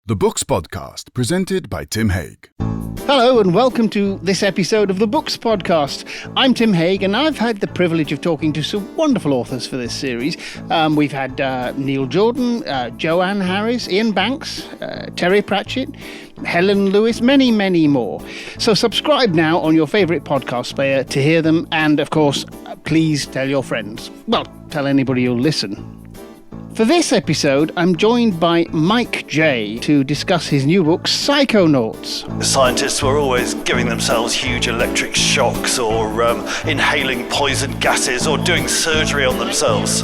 The Books Podcast, presented by Tim Hague. Hello and welcome to this episode of the Books Podcast. I'm Tim Hague and I've had the privilege of talking to some wonderful authors for this series. We've had Neil Jordan, Joanne Harris, Ian Banks, Terry Pratchett, Helen Lewis, many, many more. So subscribe now on your favourite podcast player to hear them, and of course, please tell your friends. Well, tell anybody who'll listen. For this episode, I'm joined by Mike J. to discuss his new book, Psychonauts. The scientists were always giving themselves huge electric shocks or inhaling poison gases or doing surgery on themselves.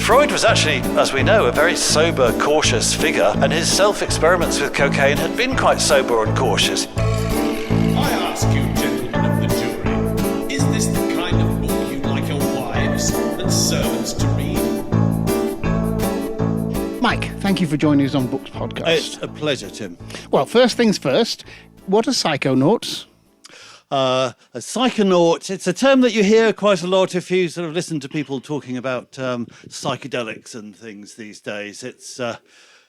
Freud was actually, as we know, a very sober, cautious figure, and his self-experiments with cocaine had been quite sober and cautious. I ask you, gentlemen of the jury, is this the kind of book you'd like your wives and servants to read? Mike, thank you for joining us on Books Podcast. It's a pleasure, Tim. Well, first things first, what are Psychonauts? A psychonaut, it's a term that you hear quite a lot if you sort of listen to people talking about psychedelics and things these days. It's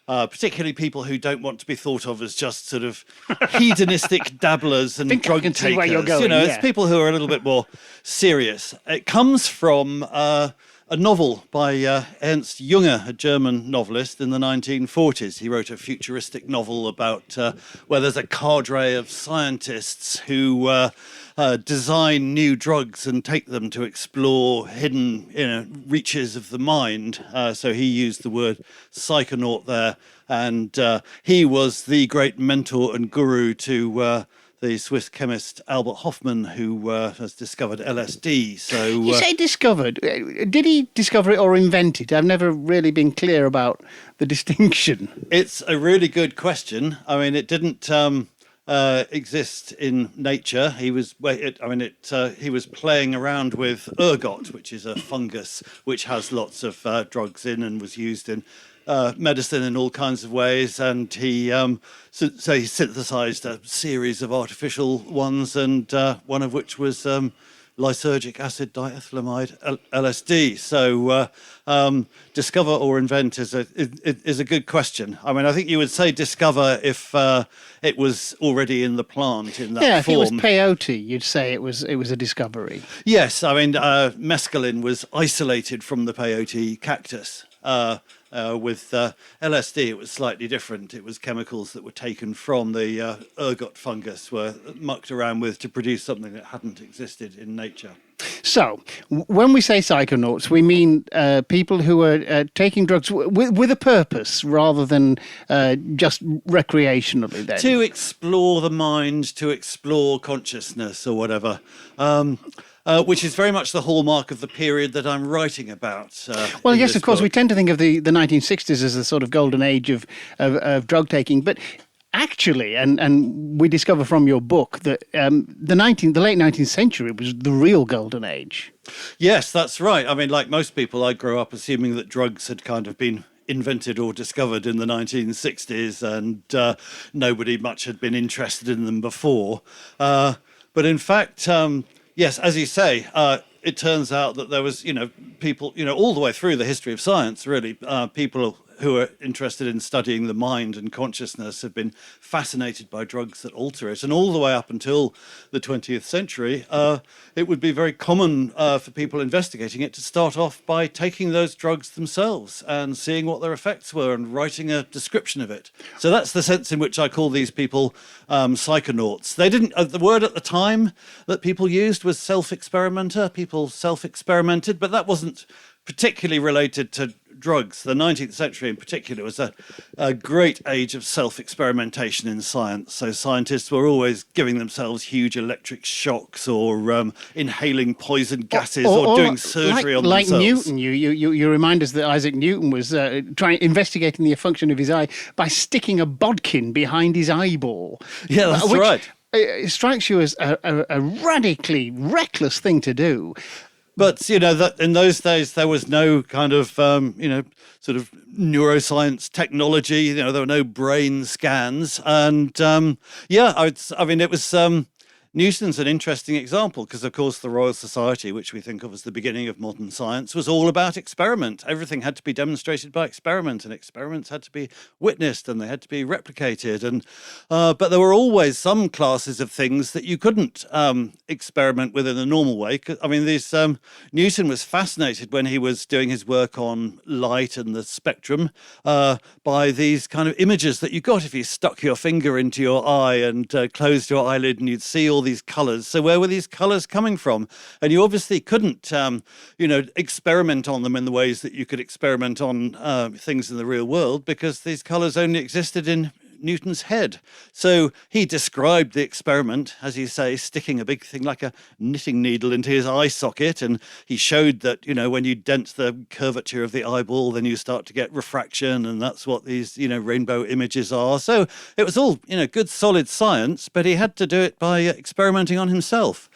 particularly people who don't want to be thought of as just sort of hedonistic dabblers and drug takers. Where you're going, It's people who are a little bit more serious. It comes from a novel by Ernst Junger, a German novelist in the 1940s. He wrote a futuristic novel about where there's a cadre of scientists who design new drugs and take them to explore hidden reaches of the mind. So he used the word psychonaut there. And he was the great mentor and guru to the Swiss chemist Albert Hofmann, who has discovered LSD. So You say discovered. Did he discover it or invent it? I've never really been clear about the distinction. It's a really good question. I mean, it didn't exist in nature. He was playing around with ergot, which is a fungus which has lots of drugs in and was used in medicine in all kinds of ways, and he he synthesized a series of artificial ones, and one of which was lysergic acid diethylamide, LSD. So discover or invent is a good question. I mean, I think you would say discover if it was already in the plant in that form. Yeah, if it was peyote, you'd say it was a discovery. Yes, I mean, mescaline was isolated from the peyote cactus. With LSD, it was slightly different. It was chemicals that were taken from the ergot fungus, were mucked around with to produce something that hadn't existed in nature. So, when we say psychonauts, we mean people who are taking drugs with a purpose rather than just recreationally. Then. To explore the mind, to explore consciousness or whatever. Which is very much the hallmark of the period that I'm writing about. Well, yes, of course, we tend to think of the 1960s as a sort of golden age of drug taking, but actually, and we discover from your book that the late 19th century was the real golden age. Yes, that's right. I mean, like most people, I grew up assuming that drugs had kind of been invented or discovered in the 1960s, and nobody much had been interested in them before. But in fact, yes, as you say, it turns out that there was, people, all the way through the history of science, really, people who are interested in studying the mind and consciousness have been fascinated by drugs that alter it. And all the way up until the 20th century, it would be very common for people investigating it to start off by taking those drugs themselves and seeing what their effects were and writing a description of it. So that's the sense in which I call these people psychonauts. They didn't, the word at the time that people used was self-experimenter. People self-experimented, but that wasn't particularly related to drugs. The 19th century in particular was a great age of self-experimentation in science. So scientists were always giving themselves huge electric shocks or inhaling poison gases or doing surgery on themselves. Like Newton, you remind us that Isaac Newton was investigating the function of his eye by sticking a bodkin behind his eyeball. Yeah, that's right. It strikes you as a radically reckless thing to do. But, that in those days, there was no kind of, sort of neuroscience technology. There were no brain scans. And, it was Newton's an interesting example because, of course, the Royal Society, which we think of as the beginning of modern science, was all about experiment. Everything had to be demonstrated by experiment, and experiments had to be witnessed and they had to be replicated. And but there were always some classes of things that you couldn't experiment with in a normal way. I mean, Newton was fascinated when he was doing his work on light and the spectrum by these kind of images that you got if you stuck your finger into your eye and closed your eyelid, and you'd see all these colours. So where were these colours coming from? And you obviously couldn't, experiment on them in the ways that you could experiment on things in the real world, because these colours only existed in Newton's head. So he described the experiment, as you say, sticking a big thing like a knitting needle into his eye socket, and he showed that, when you dent the curvature of the eyeball, then you start to get refraction, and that's what these, rainbow images are. So it was all, good solid science, but he had to do it by experimenting on himself.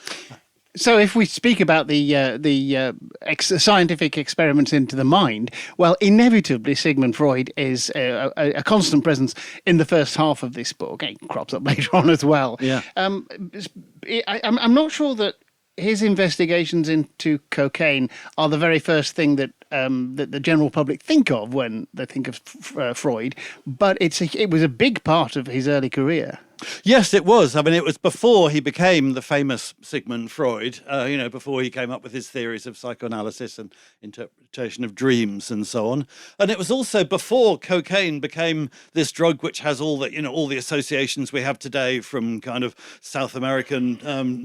So if we speak about the scientific experiments into the mind, well, inevitably Sigmund Freud is a constant presence in the first half of this book. It crops up later on as well. Yeah. I'm not sure that his investigations into cocaine are the very first thing that the general public think of when they think of Freud, but it was a big part of his early career. Yes, it was. I mean, it was before he became the famous Sigmund Freud, before he came up with his theories of psychoanalysis and interpretation of dreams and so on. And it was also before cocaine became this drug which has all the associations we have today, from kind of South American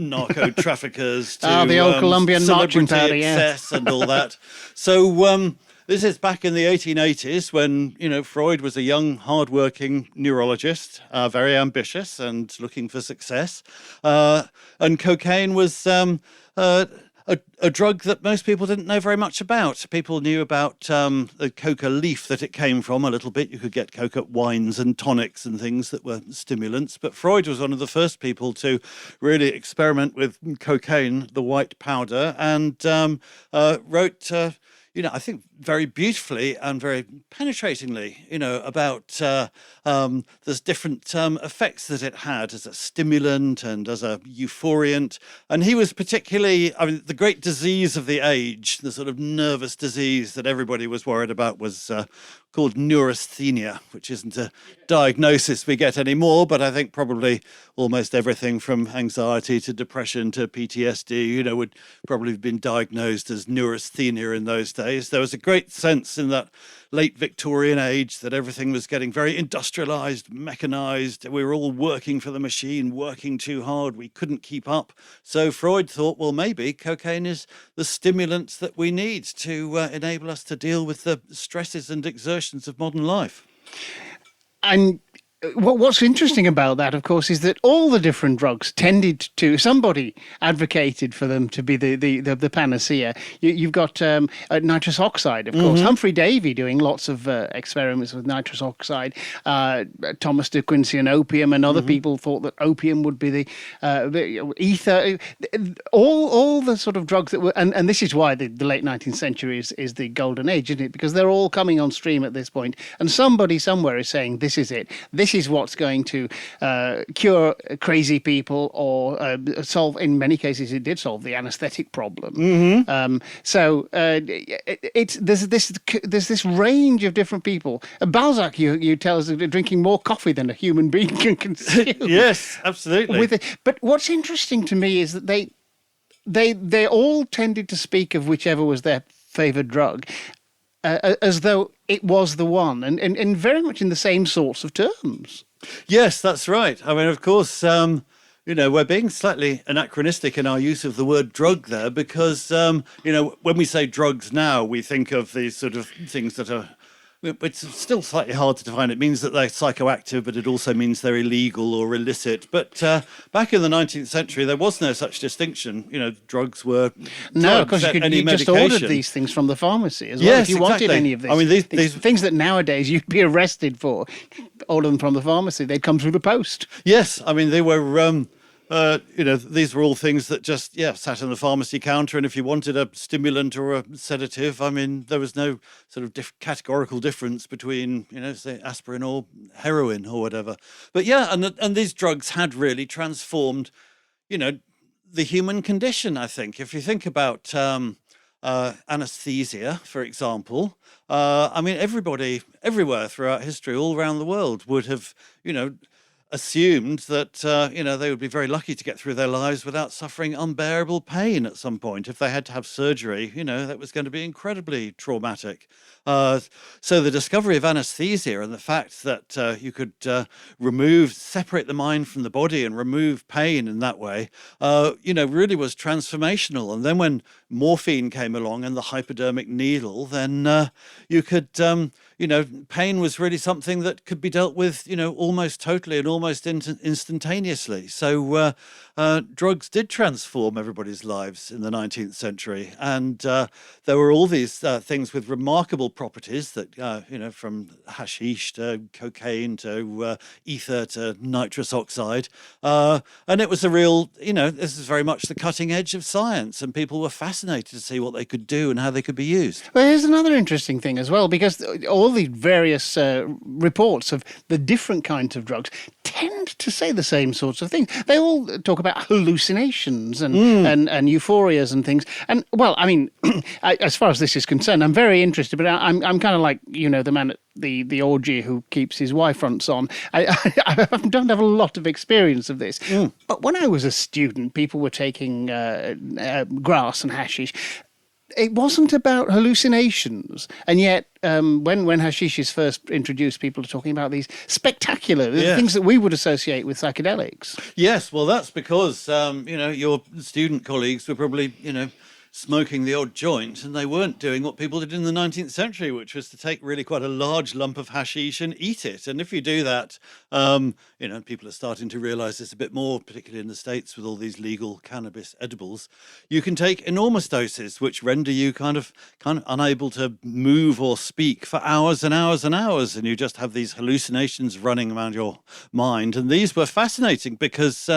narco traffickers to the old Colombian marching powder, excess and all that. So this is back in the 1880s when, Freud was a young, hard-working neurologist, very ambitious and looking for success. And cocaine was a drug that most people didn't know very much about. People knew about the coca leaf that it came from a little bit. You could get coca wines and tonics and things that were stimulants. But Freud was one of the first people to really experiment with cocaine, the white powder, and wrote I think very beautifully and very penetratingly, about there's different effects that it had as a stimulant and as a euphoriant. And he was particularly, the great disease of the age, the sort of nervous disease that everybody was worried about, was called neurasthenia, which isn't a diagnosis we get anymore, but I think probably almost everything from anxiety to depression to PTSD, would probably have been diagnosed as neurasthenia in those days. There was a great sense in that late Victorian age that everything was getting very industrialized, mechanized. We were all working for the machine, working too hard. We couldn't keep up. So Freud thought, well, maybe cocaine is the stimulant that we need to enable us to deal with the stresses and exertions of modern life. And what's interesting about that, of course, is that all the different drugs tended to, somebody advocated for them to be the panacea. You've got nitrous oxide, of course. Humphrey Davy doing lots of experiments with nitrous oxide. Thomas de Quincey and opium, and other people thought that opium would be the ether. All the sort of drugs that were, and this is why the late 19th century is the golden age, isn't it? Because they're all coming on stream at this point, and somebody somewhere is saying, this is it. This is what's going to cure crazy people, or solve. In many cases, it did solve the anaesthetic problem. There's this range of different people. Balzac, you tell us, drinking more coffee than a human being can consume. Yes, absolutely. But what's interesting to me is that they all tended to speak of whichever was their favoured drug, as though it was the one, and very much in the same sorts of terms. Yes, that's right. I mean, of course, we're being slightly anachronistic in our use of the word drug there, because, when we say drugs now, we think of these sort of things that are, it's still slightly hard to define. It means that they're psychoactive, but it also means they're illegal or illicit. But back in the 19th century, there was no such distinction. Drugs were no, because you just ordered these things from the pharmacy as well. Yes, if you wanted any of these. I mean, these things that nowadays you'd be arrested for, order them from the pharmacy. They'd come through the post. Yes, I mean, they were these were all things that just, sat on the pharmacy counter. And if you wanted a stimulant or a sedative, I mean, there was no sort of categorical difference between, say, aspirin or heroin or whatever. But and these drugs had really transformed, the human condition, I think. If you think about anesthesia, for example, everybody everywhere throughout history, all around the world, would have, assumed that, they would be very lucky to get through their lives without suffering unbearable pain at some point. If they had to have surgery, that was going to be incredibly traumatic. So the discovery of anesthesia and the fact that you could separate the mind from the body and remove pain in that way, really was transformational. And then when morphine came along and the hypodermic needle, then you could, pain was really something that could be dealt with, almost totally and almost instantaneously. So drugs did transform everybody's lives in the 19th century. And there were all these things with remarkable properties that, from hashish to cocaine to ether to nitrous oxide. And it was a real, this is very much the cutting edge of science. And people were fascinated to see what they could do and how they could be used. Well, here's another interesting thing as well, because all the various reports of the different kinds of drugs tend to say the same sorts of things. They all talk about hallucinations and euphorias and things. And, well, as far as this is concerned, I'm very interested, but I'm kind of like, the man at the orgy who keeps his Y-fronts on. I don't have a lot of experience of this. But when I was a student, people were taking grass and hashish. It wasn't about hallucinations, and yet when hashish is first introduced, people are talking about these spectacular things that we would associate with psychedelics. Yes, well, that's because your student colleagues were probably smoking the odd joint, and they weren't doing what people did in the 19th century, which was to take really quite a large lump of hashish and eat it. And if you do that, people are starting to realize this a bit more, particularly in the States with all these legal cannabis edibles. You can take enormous doses, which render you kind of unable to move or speak for hours and hours and hours. And you just have these hallucinations running around your mind. And these were fascinating because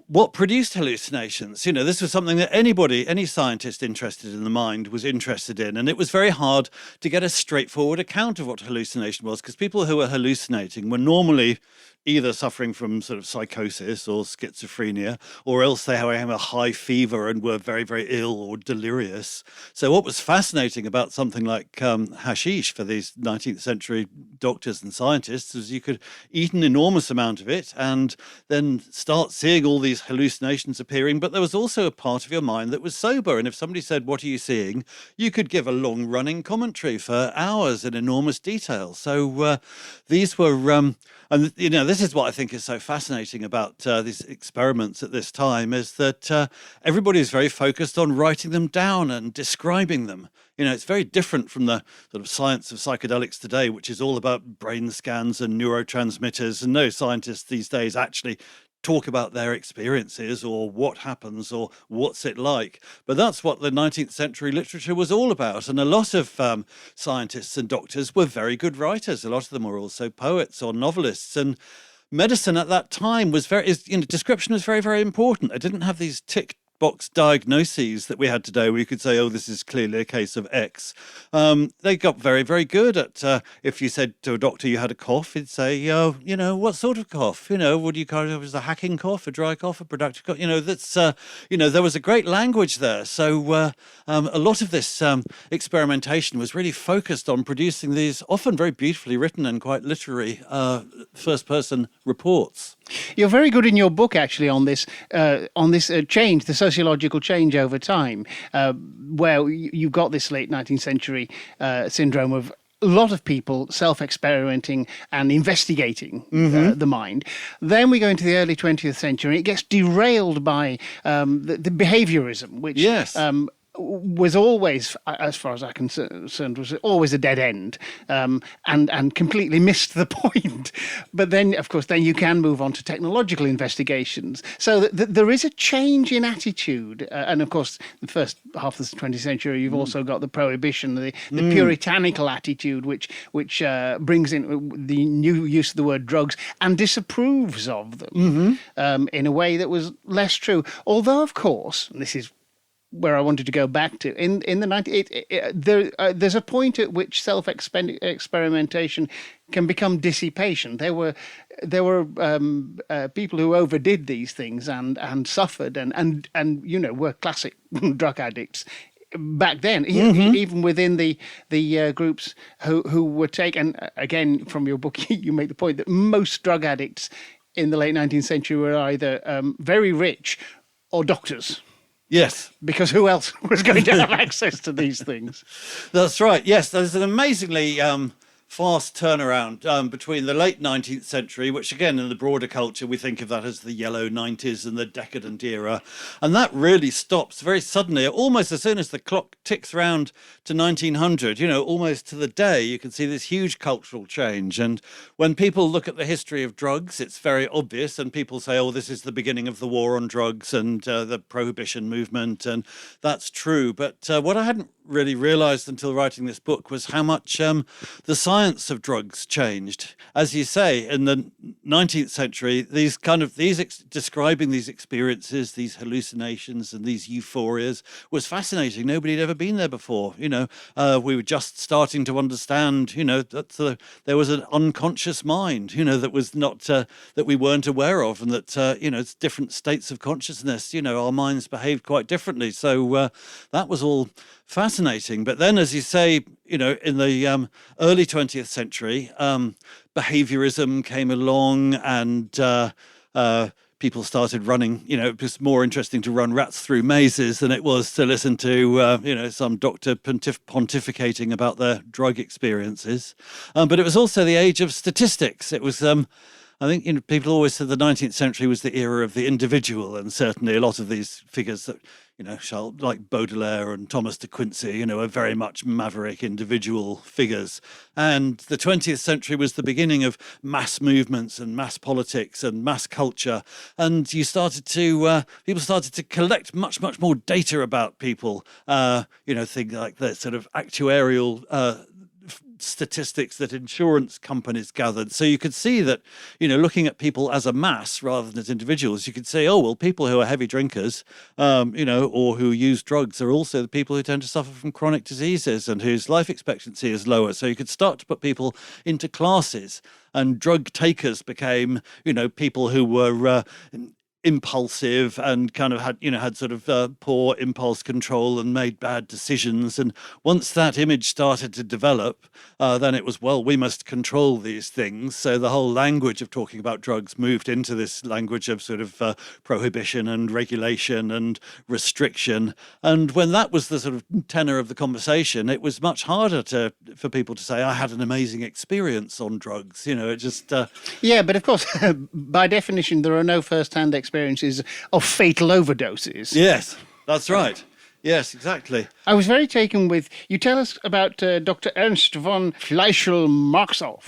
what produced hallucinations? This was something that any scientist interested in the mind was interested in. And it was very hard to get a straightforward account of what hallucination was, because people who were hallucinating were normally either suffering from sort of psychosis or schizophrenia, or else they have a high fever and were very, very ill or delirious. So what was fascinating about something like hashish for these 19th century doctors and scientists was you could eat an enormous amount of it and then start seeing all these hallucinations appearing. But there was also a part of your mind that was sober. And if somebody said, "What are you seeing?" you could give a long running commentary for hours in enormous detail. So these were, and this is what I think is so fascinating about these experiments at this time, is that everybody is very focused on writing them down and describing them. It's very different from the sort of science of psychedelics today, which is all about brain scans and neurotransmitters. And no scientists these days actually talk about their experiences or what happens or what's it like. But that's what the 19th century literature was all about. And a lot of scientists and doctors were very good writers. A lot of them were also poets or novelists. And medicine at that time was description was very, very important. It didn't have these tick box diagnoses that we had today, where you could say, "Oh, this is clearly a case of X." They got very, very good at, if you said to a doctor you had a cough, he'd say, "What sort of cough? Would you kind of, was a hacking cough, a dry cough, a productive cough?" That's, there was a great language there. So a lot of this experimentation was really focused on producing these often very beautifully written and quite literary first-person reports. You're very good in your book, actually, on this change, the sociological change over time, where you've got this late 19th century syndrome of a lot of people self-experimenting and investigating the mind. Then we go into the early 20th century, and it gets derailed by the behaviorism, which was always, as far as I'm concerned, was always a dead end, and completely missed the point. But then, of course, you can move on to technological investigations. So there is a change in attitude. And of course, the first half of the 20th century, you've also got the prohibition, the puritanical attitude, which brings in the new use of the word drugs and disapproves of them in a way that was less true. Although, of course, and this is where I wanted to go back to. In the 90s, there's a point at which experimentation can become dissipation. There were people who overdid these things and suffered and were classic drug addicts back then, even within the groups who were taken. Again, from your book, you make the point that most drug addicts in the late 19th century were either very rich or doctors. Yes. Because who else was going to have access to these things? That's right. Yes, there's an amazingly fast turnaround between the late 19th century, which again in the broader culture we think of that as the yellow 90s and the decadent era, and that really stops very suddenly, almost as soon as the clock ticks round to 1900, almost to the day. You can see this huge cultural change, and when people look at the history of drugs, it's very obvious, and people say, oh, this is the beginning of the war on drugs and the prohibition movement, and that's true. But what I hadn't really realized until writing this book was how much the science of drugs changed. As you say, in the 19th century, describing these experiences, these hallucinations and these euphorias was fascinating. Nobody had ever been there before. We were just starting to understand, that there was an unconscious mind, that was not, that we weren't aware of, and that, it's different states of consciousness, our minds behaved quite differently. So that was all fascinating. But then, as you say, in the early 20th century, behaviorism came along, and people started running. It was more interesting to run rats through mazes than it was to listen to, some doctor pontificating about their drug experiences. But it was also the age of statistics. It was I think people always said the 19th century was the era of the individual, and certainly a lot of these figures that like Baudelaire and Thomas de Quincey, are very much maverick individual figures. And the 20th century was the beginning of mass movements and mass politics and mass culture. And people started to collect much, much more data about people, things like the sort of actuarial statistics that insurance companies gathered. So you could see that, looking at people as a mass rather than as individuals, you could say, oh, well, people who are heavy drinkers, or who use drugs are also the people who tend to suffer from chronic diseases and whose life expectancy is lower. So you could start to put people into classes, and drug takers became, people who were impulsive and kind of had sort of poor impulse control and made bad decisions. And once that image started to develop, then it was, well, we must control these things. So the whole language of talking about drugs moved into this language of sort of prohibition and regulation and restriction. And when that was the sort of tenor of the conversation, it was much harder for people to say, I had an amazing experience on drugs. It just... Yeah, but of course, by definition, there are no first-hand experiences of fatal overdoses. Yes, that's right. Yes, exactly. I was very taken with, you tell us about Dr. Ernst von Fleischl-Marxow,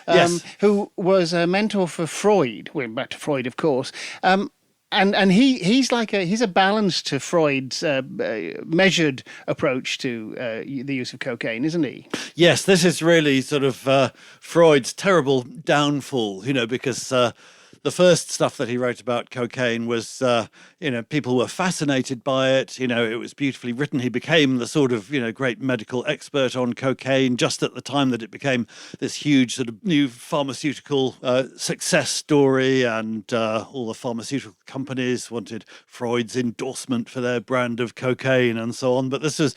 yes, who was a mentor for Freud. We're back to Freud, of course. And he's a balance to Freud's measured approach to the use of cocaine, isn't he? Yes, this is really sort of Freud's terrible downfall, because the first stuff that he wrote about cocaine was, people were fascinated by it. It was beautifully written. He became the sort of, great medical expert on cocaine just at the time that it became this huge sort of new pharmaceutical success story, and all the pharmaceutical companies wanted Freud's endorsement for their brand of cocaine and so on. But this was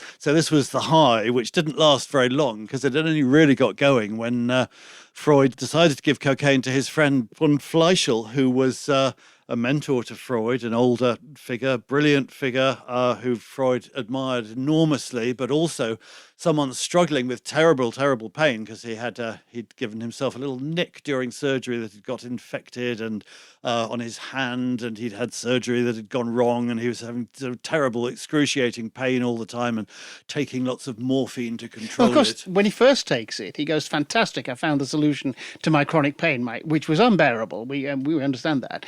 the high, which didn't last very long, because it only really got going when Freud decided to give cocaine to his friend von Fleischl, who was a mentor to Freud, an older figure, brilliant figure, who Freud admired enormously, but also someone struggling with terrible, terrible pain, because he'd given himself a little nick during surgery that had got infected and on his hand, and he'd had surgery that had gone wrong, and he was having sort of terrible, excruciating pain all the time and taking lots of morphine to control it. Of course, when he first takes it, he goes, fantastic, I found the solution to my chronic pain, which was unbearable. We understand that.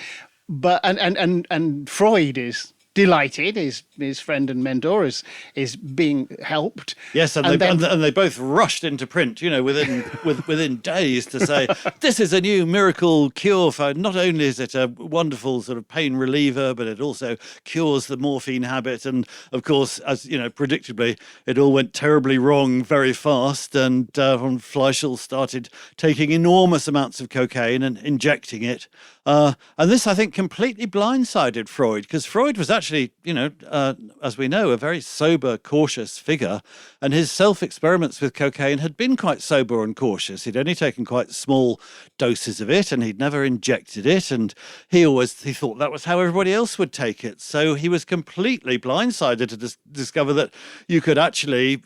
But and Freud is delighted. His friend and mentor is being helped. Yes, and they both rushed into print, within days to say, this is a new miracle cure for, not only is it a wonderful sort of pain reliever, but it also cures the morphine habit. And of course, as predictably, it all went terribly wrong very fast. And von Fleischl started taking enormous amounts of cocaine and injecting it. And this, I think, completely blindsided Freud, because Freud was actually, as we know, a very sober, cautious figure. And his self-experiments with cocaine had been quite sober and cautious. He'd only taken quite small doses of it, and he'd never injected it. And he thought that was how everybody else would take it. So he was completely blindsided to discover that you could actually,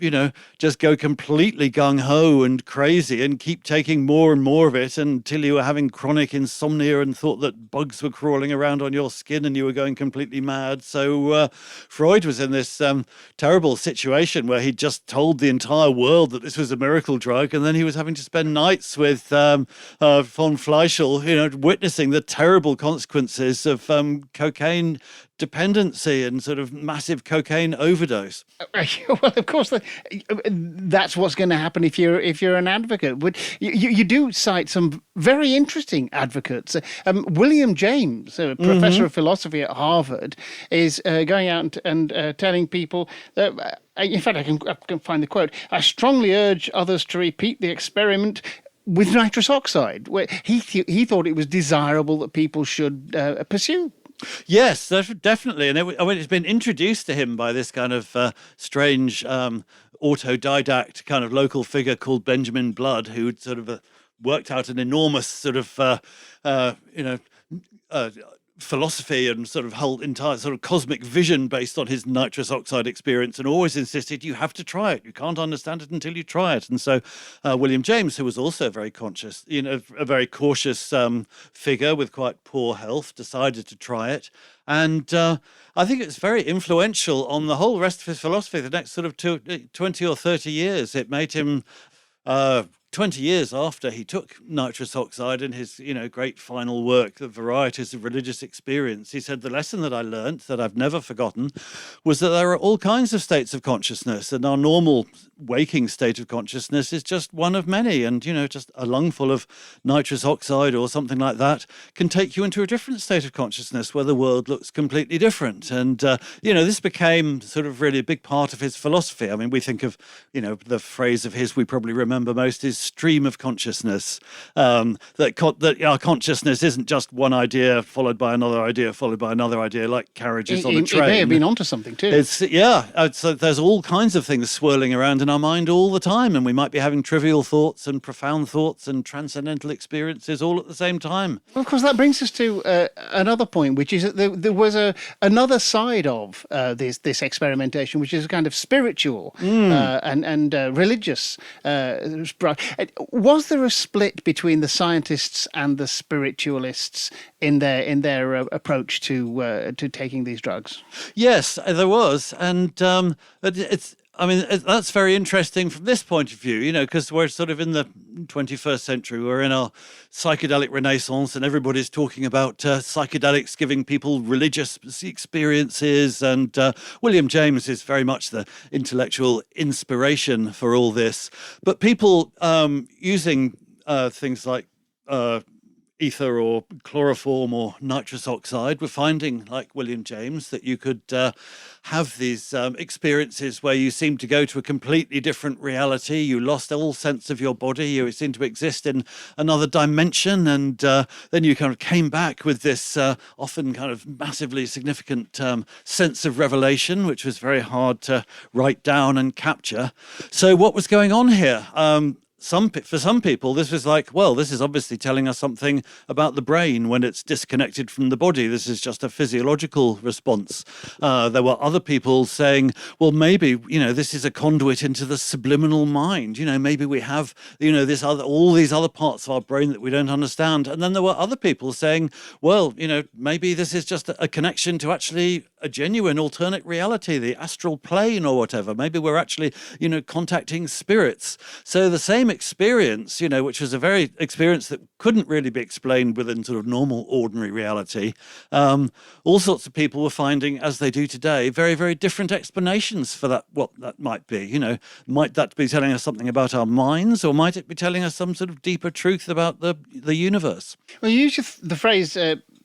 just go completely gung-ho and crazy and keep taking more and more of it until you were having chronic insomnia and thought that bugs were crawling around on your skin and you were going completely mad. So Freud was in this terrible situation where he just told the entire world that this was a miracle drug, and then he was having to spend nights with von Fleischl, witnessing the terrible consequences of cocaine dependency and sort of massive cocaine overdose. Well, of course, that's what's going to happen if you're an advocate. But you do cite some very interesting advocates. William James, a professor of philosophy at Harvard, is going out and telling people that. In fact, I can find the quote. I strongly urge others to repeat the experiment with nitrous oxide, where he thought it was desirable that people should pursue. Yes, definitely. And it's been introduced to him by this kind of strange autodidact kind of local figure called Benjamin Blood, who'd sort of worked out an enormous sort of, philosophy and sort of whole entire sort of cosmic vision based on his nitrous oxide experience, and always insisted you have to try it. You can't understand it until you try it. And so William James, who was also very conscious, a very cautious figure with quite poor health, decided to try it. And I think it's very influential on the whole rest of his philosophy the next sort of 20 or 30 years. It made him 20 years after he took nitrous oxide in his, great final work, The Varieties of Religious Experience, he said, the lesson that I learnt, that I've never forgotten, was that there are all kinds of states of consciousness, and our normal waking state of consciousness is just one of many. And, just a lungful of nitrous oxide or something like that can take you into a different state of consciousness where the world looks completely different. And, this became sort of really a big part of his philosophy. I mean, we think of, the phrase of his we probably remember most is stream of consciousness, that our consciousness isn't just one idea followed by another idea followed by another idea, like carriages on a train. It may have been onto something too. So there's all kinds of things swirling around in our mind all the time, and we might be having trivial thoughts and profound thoughts and transcendental experiences all at the same time. Well, of course, that brings us to another point, which is that there was another side of this experimentation, which is a kind of spiritual and religious. Was there a split between the scientists and the spiritualists in their approach to taking these drugs? Yes, there was, and that's very interesting from this point of view, because we're sort of in the 21st century. We're in our psychedelic renaissance, and everybody's talking about psychedelics giving people religious experiences. And William James is very much the intellectual inspiration for all this. But people using things like ether or chloroform or nitrous oxide were finding, like William James, that you could have these experiences where you seemed to go to a completely different reality. You lost all sense of your body. You seemed to exist in another dimension. And then you kind of came back with this often kind of massively significant sense of revelation, which was very hard to write down and capture. So what was going on here? For some people, this was like, well, this is obviously telling us something about the brain when it's disconnected from the body. This is just a physiological response. There were other people saying, well, maybe, this is a conduit into the subliminal mind. Maybe we have, all these other parts of our brain that we don't understand. And then there were other people saying, well, maybe this is just a connection to actually a genuine alternate reality, the astral plane or whatever. Maybe we're actually, contacting spirits. So the same experience, which was a very experience that couldn't really be explained within sort of normal, ordinary reality. All sorts of people were finding, as they do today, very, very different explanations for that, what that might be. Might that be telling us something about our minds, or might it be telling us some sort of deeper truth about the universe? Well, you use the phrase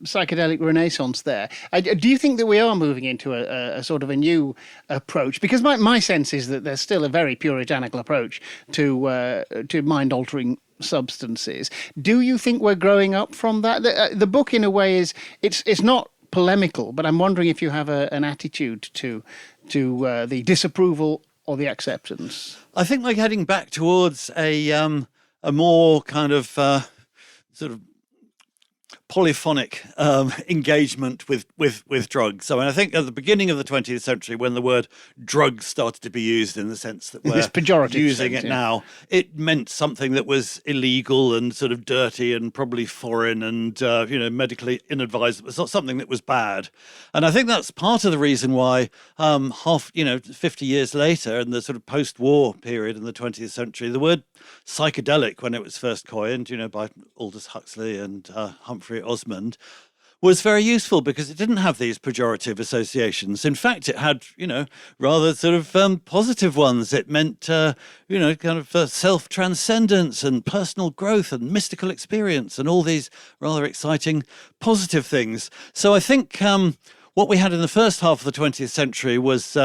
psychedelic renaissance there. Do you think that we are moving into a sort of a new approach? Because my sense is that there's still a very puritanical approach to mind-altering substances. Do you think we're growing up from that? The book, in a way, it's not polemical, but I'm wondering if you have an attitude to the disapproval or the acceptance. I think we're heading back towards a more kind of sort of polyphonic engagement with drugs. So I think at the beginning of the 20th century, when the word drugs started to be used in the sense that we're using it now, it meant something that was illegal and sort of dirty and probably foreign and medically inadvisable. It was not something that was bad. And I think that's part of the reason why 50 years later, in the sort of post-war period in the 20th century, the word psychedelic, when it was first coined, by Aldous Huxley and Humphrey Osmond, was very useful because it didn't have these pejorative associations. In fact, it had, rather sort of positive ones. It meant, kind of self-transcendence and personal growth and mystical experience and all these rather exciting positive things. So I think what we had in the first half of the 20th century was,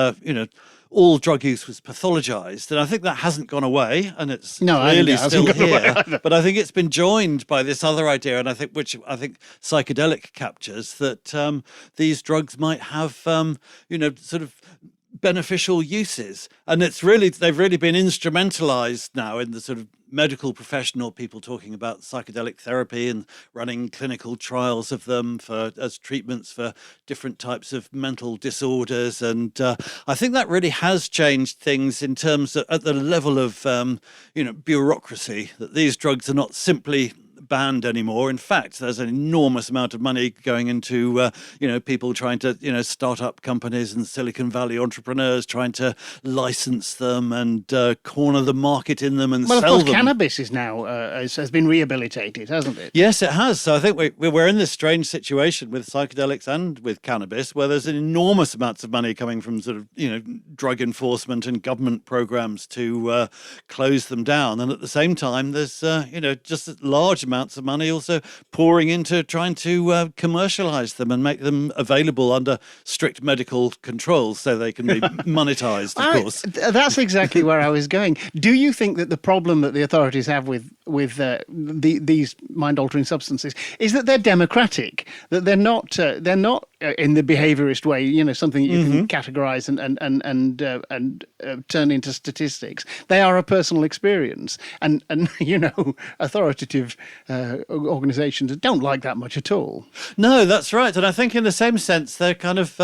all drug use was pathologized. And I think that hasn't gone away, and it's clearly still here. But I think it's been joined by this other idea, and which I think psychedelic captures, that these drugs might have, sort of beneficial uses. And they've really been instrumentalized now in the sort of medical professional, people talking about psychedelic therapy and running clinical trials of them as treatments for different types of mental disorders. And I think that really has changed things in terms of at the level of, bureaucracy, that these drugs are not simply banned anymore. In fact, there's an enormous amount of money going into, people trying to, start up companies and Silicon Valley entrepreneurs trying to license them and corner the market in them and sell them. Well, of course, cannabis is now has been rehabilitated, hasn't it? Yes, it has. So I think we're in this strange situation with psychedelics and with cannabis, where there's an enormous amounts of money coming from sort of, drug enforcement and government programs to close them down, and at the same time, there's just large amounts of money also pouring into trying to commercialize them and make them available under strict medical controls so they can be monetized, of course. That's exactly where I was going. Do you think that the problem that the authorities have with these mind-altering substances is that they're democratic, that they're not in the behaviorist way, something you can categorize and turn into statistics? They are a personal experience, and authoritative organizations don't like that much at all. No, that's right. And I think in the same sense, they're kind of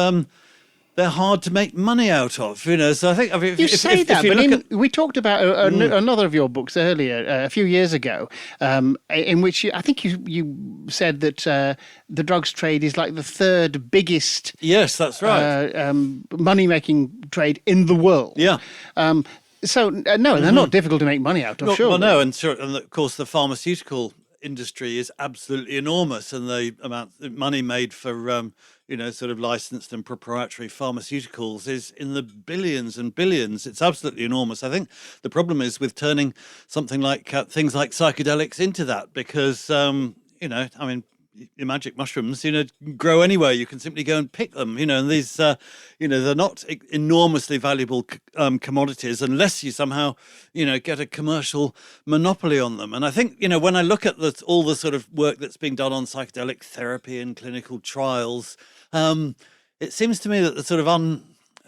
they're hard to make money out of, So I think we talked about another of your books earlier, a few years ago, in which I think you said that the drugs trade is like the third biggest. Yes, that's right. Money-making trade in the world. Yeah. So they're not difficult to make money out of. Sure. Well, no, and of course the pharmaceutical industry is absolutely enormous, and the amount of money made for sort of licensed and proprietary pharmaceuticals is in the billions and billions. It's absolutely enormous. I think the problem is with turning something like things like psychedelics into that, because your magic mushrooms, grow anywhere. You can simply go and pick them, and these, they're not enormously valuable commodities unless you somehow, get a commercial monopoly on them. And I think, when I look at all the sort of work that's being done on psychedelic therapy and clinical trials, it seems to me that the sort of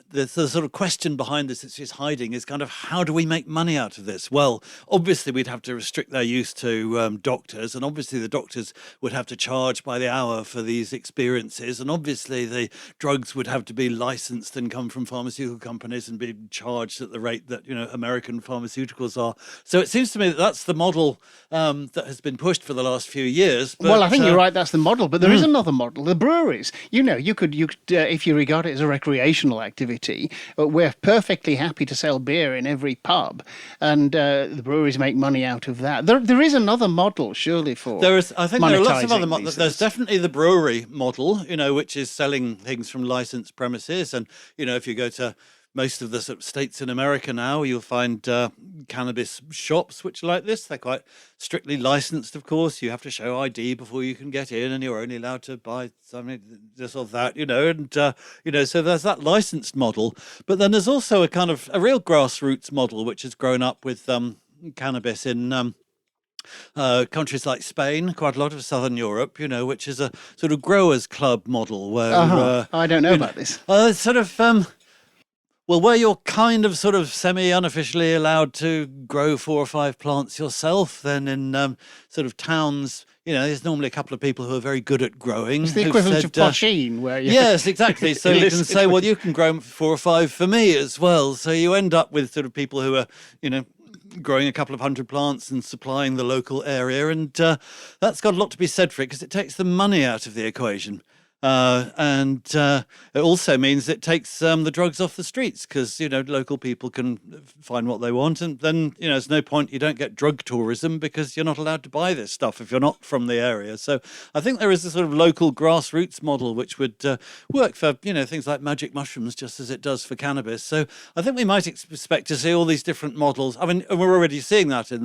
the sort of question behind this that she's hiding is kind of, how do we make money out of this? Well, obviously we'd have to restrict their use to doctors, and obviously the doctors would have to charge by the hour for these experiences, and obviously the drugs would have to be licensed and come from pharmaceutical companies and be charged at the rate that, American pharmaceuticals are. So it seems to me that that's the model that has been pushed for the last few years. But, well, I think you're right, that's the model, but there is another model, the breweries. You could if you regard it as a recreational activity, we're perfectly happy to sell beer in every pub, and the breweries make money out of that. There is another model, surely, for I think there are lots of other monetising models. these There's things. definitely the brewery model, which is selling things from licensed premises. And, if you go to most of the sort of states in America now, you'll find cannabis shops which are like this. They're quite strictly licensed, of course. You have to show ID before you can get in, and you're only allowed to buy something, this or that, and, so there's that licensed model. But then there's also a kind of a real grassroots model, which has grown up with cannabis in countries like Spain, quite a lot of Southern Europe, which is a sort of growers club model where... I don't know about this. It's sort of... well, where you're kind of sort of semi-unofficially allowed to grow 4 or 5 plants yourself, then in sort of towns, there's normally a couple of people who are very good at growing. It's the who've equivalent said, of posheen, where you... Yes, exactly. So you can Listen. say, well, you can grow 4 or 5 for me as well. So you end up with sort of people who are, growing a couple of 100 plants and supplying the local area. And that's got a lot to be said for it, because it takes the money out of the equation. And it also means it takes the drugs off the streets, because local people can find what they want, and then there's no point, you don't get drug tourism because you're not allowed to buy this stuff if you're not from the area. So I think there is a sort of local grassroots model which would work for things like magic mushrooms, just as it does for cannabis. So I think we might expect to see all these different models. I mean, we're already seeing that in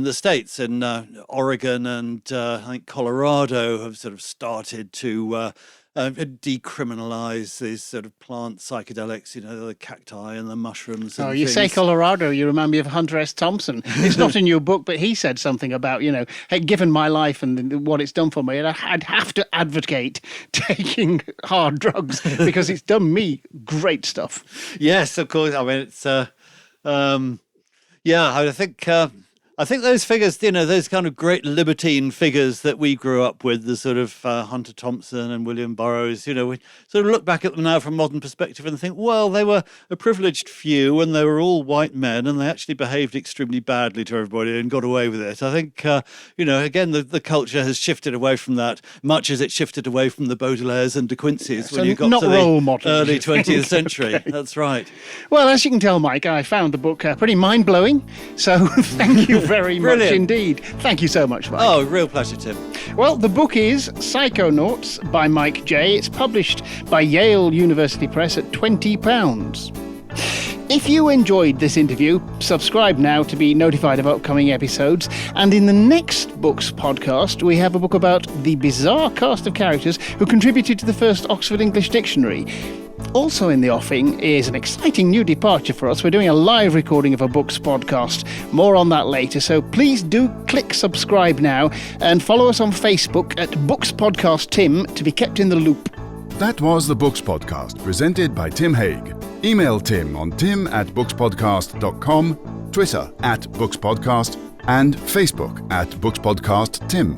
the States, in Oregon and I think Colorado have sort of started to decriminalize these sort of plant psychedelics, the cacti and the mushrooms. And you say Colorado, you remind me of Hunter S. Thompson. It's not in your book, but he said something about, hey, given my life and what it's done for me, I'd have to advocate taking hard drugs because it's done me great stuff. Yes, of course. I mean, it's, I think those figures, those kind of great libertine figures that we grew up with, the sort of Hunter Thompson and William Burroughs, we sort of look back at them now from a modern perspective and think, well, they were a privileged few and they were all white men and they actually behaved extremely badly to everybody and got away with it. I think, again, the culture has shifted away from that, much as it shifted away from the Baudelaires and De Quincey's when you got to the early 20th century. Okay. That's right. Well, as you can tell, Mike, I found the book pretty mind-blowing, so thank you very much indeed. Thank you so much, Mike. Oh, real pleasure, Tim. Well, the book is Psychonauts by Mike J. It's published by Yale University Press at £20. If you enjoyed this interview, subscribe now to be notified of upcoming episodes. And in the next Books podcast, we have a book about the bizarre cast of characters who contributed to the first Oxford English Dictionary. Also in the offing is an exciting new departure for us. We're doing a live recording of a Books podcast. More on that later, so please do click subscribe now and follow us on Facebook at Books Podcast Tim to be kept in the loop. That was the Books Podcast, presented by Tim Haig. Email Tim on tim@bookspodcast.com, Twitter @bookspodcast, and Facebook @bookspodcast Tim.